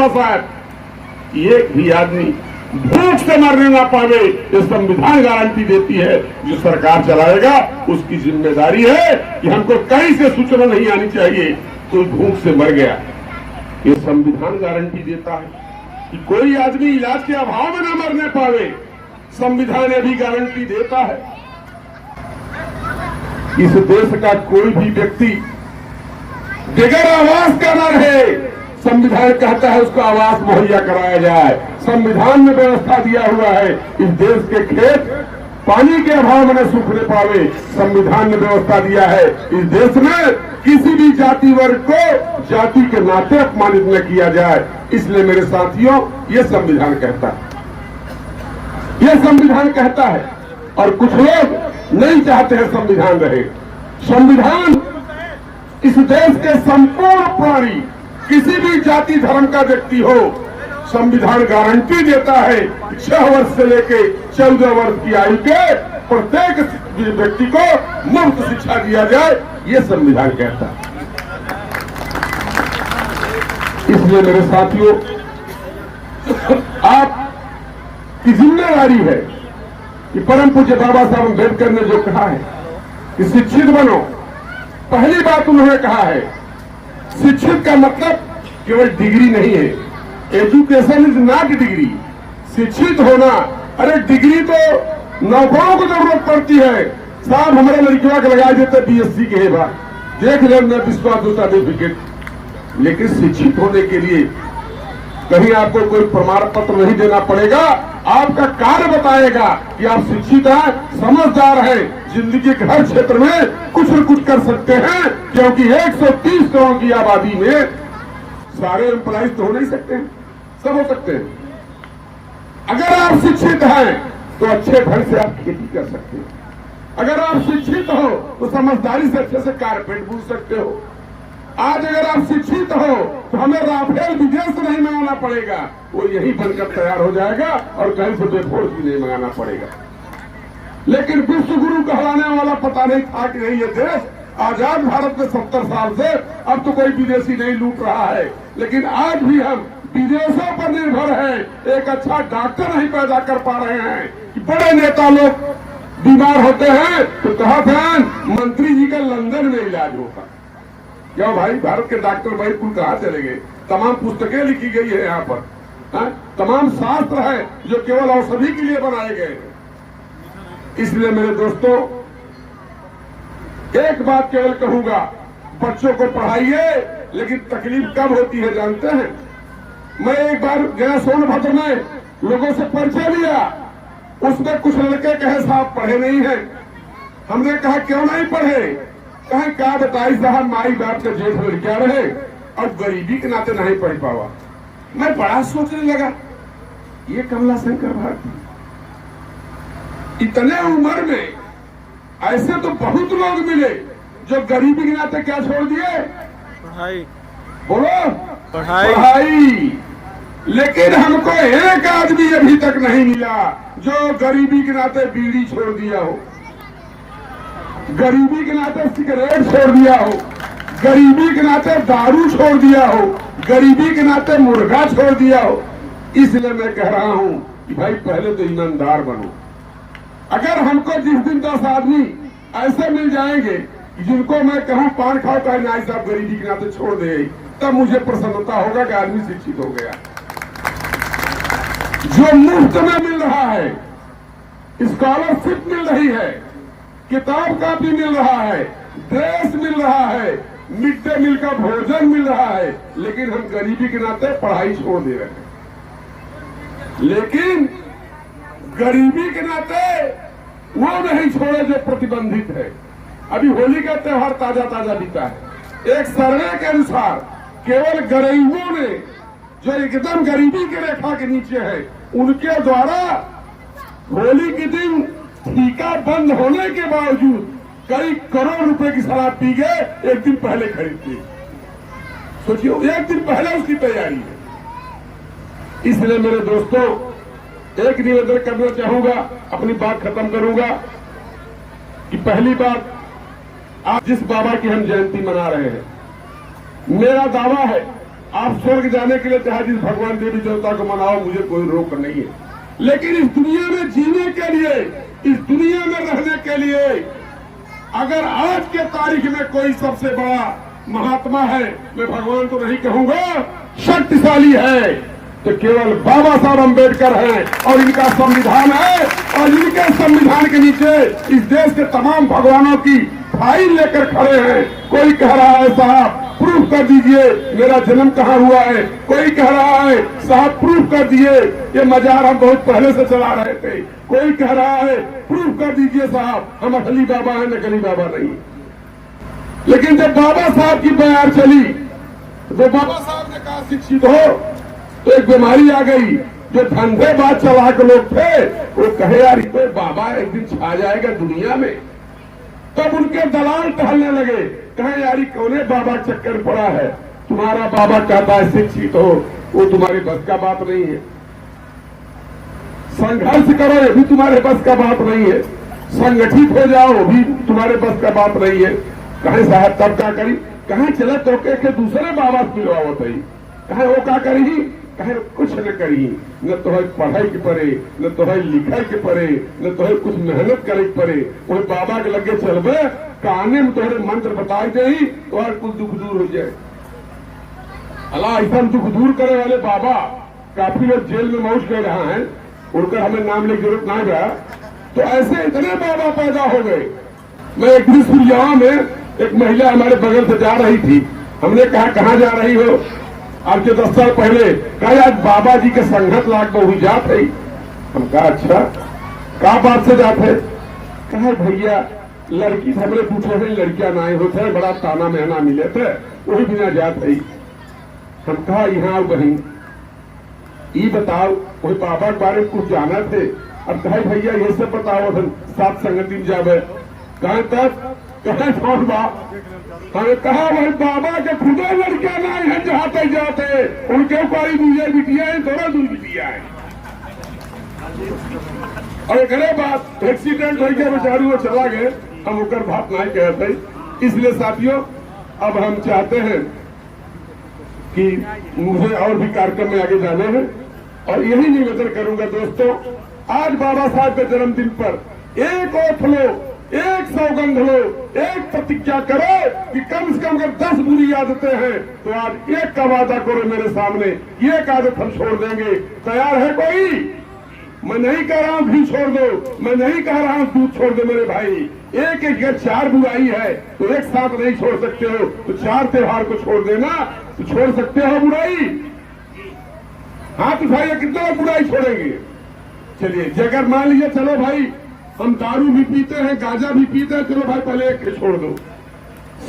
बाबा साहब एक भी आदमी भूख से मरने ना पावे, ये संविधान गारंटी देती है। जो सरकार चलाएगा उसकी जिम्मेदारी है कि हमको कहीं से सूचना नहीं आनी चाहिए कोई भूख से मर गया। ये संविधान गारंटी देता है कि कोई आदमी इलाज के अभाव में न मरने पावे, संविधान ये भी गारंटी देता है। इस देश का कोई भी व्यक्ति बगैर आवास का न रहे, संविधान कहता है उसको आवास मुहैया कराया जाए। संविधान में व्यवस्था दिया हुआ है इस देश के खेत पानी के अभाव में न सूखने पावे, संविधान ने व्यवस्था दिया है इस देश में किसी भी जाति वर्ग को जाति के नाते अपमानित न किया जाए। इसलिए मेरे साथियों ये संविधान कहता है, ये संविधान कहता है। और कुछ लोग नहीं चाहते हैं संविधान रहे। संविधान इस देश के संपूर्ण प्राणी किसी भी जाति धर्म का व्यक्ति हो, संविधान गारंटी देता है 6 वर्ष से लेकर 14 वर्ष की आयु के प्रत्येक व्यक्ति को मुफ्त शिक्षा दिया जाए, ये संविधान कहता है। इसलिए मेरे साथियों आपकी जिम्मेदारी है कि परम पूज्य बाबा साहब अम्बेडकर ने जो कहा है कि शिक्षित बनो, पहली बात उन्होंने कहा है शिक्षित का मतलब केवल डिग्री नहीं है। Education is not degree. शिक्षित होना, अरे डिग्री तो नौकरों को जरूरत पड़ती है। साहब हमारे लड़कियों के लगा देते बीएससी के बाद देख लेना विश्वास सर्टिफिकेट। लेकिन शिक्षित होने के लिए कहीं आपको कोई प्रमाण पत्र नहीं देना पड़ेगा, आपका कार्य बताएगा कि आप शिक्षित हैं, समझदार हैं, जिंदगी के हर क्षेत्र में कुछ न कुछ कर सकते हैं। क्योंकि 130 करोड़ की आबादी में सारे एम्प्लॉइज तो हो नहीं सकते हैं, सब हो सकते हैं। अगर आप शिक्षित हैं तो अच्छे ढंग से आप खेती कर सकते हैं। अगर आप शिक्षित हो तो समझदारी से अच्छे से कारपेट बूझ सकते हो। आज अगर आप शिक्षित हो तो हमें राफेल विदेश से नहीं मंगाना पड़ेगा, वो यही बनकर तैयार हो जाएगा और कहीं से बेफोर्स भी नहीं मंगाना पड़ेगा। लेकिन विश्व गुरु कहलाने वाला पता नहीं था कि नहीं, ये देश आजाद भारत में 70 साल से अब तो कोई विदेशी नहीं लूट रहा है। लेकिन आज भी हम विदेशों पर निर्भर हैं। एक अच्छा डॉक्टर नहीं पैदा कर पा रहे हैं कि बड़े नेता लोग बीमार होते हैं तो कहा था मंत्री जी का लंदन में इलाज होता। क्यों भाई, भारत के डॉक्टर भाई कुल कहाँ चले गए? तमाम पुस्तकें लिखी गई है यहाँ पर, तमाम शास्त्र है जो केवल औषधि के लिए बनाए गए हैं। इसलिए मेरे दोस्तों एक बात केवल कहूंगा, बच्चों को पढ़ाइए, लेकिन तकलीफ कब होती है जानते हैं? मैं एक बार गया सोनभद्र में, लोगों से परिचय लिया, उसमें कुछ लड़के कहे साहब पढ़े नहीं हैं। हमने कहा क्यों नहीं पढ़े? कहें क्या बताई साहब, माई बाप के जेठ में क्या रहे और गरीबी के नाते नहीं पढ़ पावा। मैं बड़ा सोचने लगा, ये कमला शंकर भारती इतने उम्र में ऐसे तो बहुत लोग मिले जो गरीबी के नाते क्या छोड़ दिए? पढ़ाई। बोलो, पढ़ाई। लेकिन हमको एक आदमी अभी तक नहीं मिला जो गरीबी के नाते बीड़ी छोड़ दिया हो, गरीबी के नाते सिगरेट छोड़ दिया हो, गरीबी के नाते दारू छोड़ दिया हो, गरीबी के नाते मुर्गा छोड़ दिया हो। इसलिए मैं कह रहा हूं कि भाई पहले तो ईमानदार बनो। अगर हमको जिस दिन 10 आदमी ऐसे मिल जाएंगे जिनको मैं कहूं पान खाओ कहे नाई साहब गरीबी के नाते छोड़ दे, तब मुझे प्रसन्नता होगा कि आदमी शिक्षित हो गया। जो मुफ्त में मिल रहा है, स्कॉलरशिप मिल रही है, किताब कापी मिल रहा है, ड्रेस मिल रहा है, मिड डे मील का भोजन मिल रहा है, लेकिन हम गरीबी के नाते पढ़ाई छोड़ दे रहे हैं। लेकिन गरीबी के नाते वो नहीं छोड़े जो प्रतिबंधित है। अभी होली का त्योहार ताजा ताजा बीता है। एक सर्वे के अनुसार केवल गरीबों ने जो एकदम गरीबी की रेखा के नीचे है, उनके द्वारा होली के दिन ठेका बंद होने के बावजूद कई करोड़ रुपए की शराब पी गए एक दिन पहले खरीद के। सोचिए, एक दिन पहले उसकी तैयारी है। इसलिए मेरे दोस्तों एक निवेदन करना चाहूंगा, अपनी बात खत्म करूंगा कि पहली बात, आज जिस बाबा की हम जयंती मना रहे हैं, मेरा दावा है आप स्वर्ग जाने के लिए चाहे जिस भगवान देवी देवता को मनाओ, मुझे कोई रोक नहीं है। लेकिन इस दुनिया में जीने के लिए, इस दुनिया में रहने के लिए अगर आज के तारीख में कोई सबसे बड़ा महात्मा है, मैं भगवान तो नहीं कहूंगा, शक्तिशाली है, तो केवल बाबा साहब अम्बेडकर हैं। और इनका संविधान है, और इनके संविधान के नीचे इस देश के तमाम भगवानों की फाइल लेकर खड़े हैं। कोई कह रहा है साहब प्रूफ कर दीजिए मेरा जन्म कहाँ हुआ है, कोई कह रहा है साहब प्रूफ कर दीजिए ये मजार हम बहुत पहले से चला रहे थे, कोई कह रहा है प्रूफ कर दीजिए साहब हम असली बाबा हैं नकली बाबा नहीं। लेकिन जब बाबा साहब की बयार चली, तो बाबा साहब ने कहा शिक्षित हो, तो एक बीमारी आ गई। जो धंधेबाज चलाक लोग थे वो कहे यार कोई बाबा एक दिन छा जाएगा दुनिया में, तब उनके दलाल टहलने लगे, कहे यार कौने बाबा चक्कर पड़ा है, तुम्हारा बाबा कहता है शिक्षित हो, वो तुम्हारे बस का बात नहीं है, संघर्ष करो ये भी तुम्हारे बस का बात नहीं है, संगठित हो जाओ भी तुम्हारे बस का बात नहीं है। कहे साहब तब क्या करी, कहे चले तो के दूसरे बाबा से मिलवाओ थी, कहे वो क्या करी, कहे कुछ न करी, न तो है पढ़ाई के परे, न तो है लिखाई के परे, न तो है कुछ मेहनत करे के परे, वो बाबा के लगे चलबे काने में तोहरे मंत्र बताए दे तो कुछ दुख दूर हो जाए। अल्लाह ऐसा दुख दूर करे वाले बाबा काफी लोग जेल में मौज कर रहा है, उनका हमें नाम लेने की जरूरत नहीं रहा। तो ऐसे इतने बाबा पैदा हो गए। मैं एक दिन सुरजावा में एक महिला हमारे बगल से जा रही थी, हमने कहा कहाँ जा रही हो, आज के 10 साल पहले, कहा आज बाबा जी के संगत लाख बहु जात है। हम कहा अच्छा क्या बात से जात है, कहा भैया लड़की से हमने पूछे थे लड़कियां ना होते बड़ा ताना महना मिले थे वही बिना जात है। हम कहा यहाँ बहन ये बताओ वही बाबा के बारे में कुछ जाना थे। अब कहे भैया ये सब बताओ सात संगति में जावे, कहे तक कहे कौन बाप, हमें कहा वही बाबा के खुदे लड़कियां नहीं है जाते जाते, उनके कोई मुझे बिटिया है, दोनों दूर बिटिया है। और एक बात एक्सीडेंट हो गया बेचारू वो चला गए, हम उनकर बात नहीं कहते। इसलिए साथियों अब हम चाहते हैं कि मुझे और भी कार्यक्रम में आगे जाने हैं, और यही निवेदन करूंगा दोस्तों, आज बाबा साहब के जन्मदिन पर एक ओथ लो, एक सौगंध लो, एक प्रतिज्ञा करो कि कम से कम अगर 10 बुरी आदतें हैं तो आज एक का वादा करो मेरे सामने, एक आदत हम छोड़ देंगे। तैयार है कोई? मैं नहीं कह रहा हूं घी छोड़ दो, मैं नहीं कह रहा हूं दूध छोड़ दो मेरे भाई, एक एक 4 बुराई है तो एक साथ नहीं छोड़ सकते हो, तो 4 त्योहार को छोड़ देना तो छोड़ सकते हो बुराई। हाथ उठाइए कितना बुराई छोड़ेंगे। चलिए अगर मान लीजिए चलो भाई हम दारू भी पीते हैं, गांजा भी पीते हैं, चलो भाई पहले एक छोड़ दो,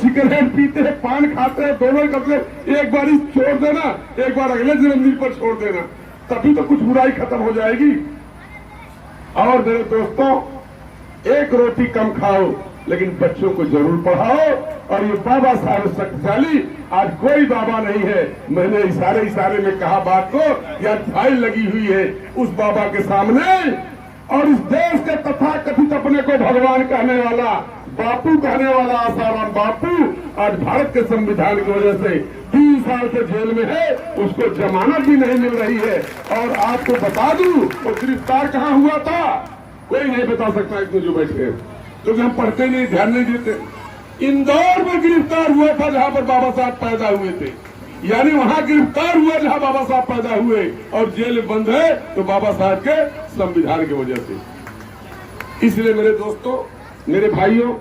सिगरेट पीते हैं, पान खाते हैं, दोनों करते, एक बार ही छोड़ देना, एक बार अगले जन्मदिन पर छोड़ देना, तभी तो कुछ बुराई खत्म हो जाएगी। और मेरे दोस्तों एक रोटी कम खाओ लेकिन बच्चों को जरूर पढ़ाओ। और ये बाबा साहब शक्तिशाली आज कोई बाबा नहीं है, मैंने इशारे में कहा बात को, या फाइल लगी हुई है उस बाबा के सामने। और इस देश के तथाकथित अपने को भगवान कहने वाला, बापू कहने वाला आसाराम बापू आज भारत के संविधान की वजह से 3 साल से जेल में है, उसको जमानत भी नहीं मिल रही है। और आपको बता दूं वो गिरफ्तार कहाँ हुआ था, कोई नहीं बता सकता इसमें जो बैठे, क्योंकि हम पढ़ते नहीं, ध्यान नहीं देते। इंदौर में गिरफ्तार हुआ था जहां पर बाबा साहब पैदा हुए थे, यानी वहां गिरफ्तार हुआ जहां बाबा साहब पैदा हुए, और जेल बंद है तो बाबा साहब के संविधान की वजह से। इसलिए मेरे दोस्तों, मेरे भाइयों,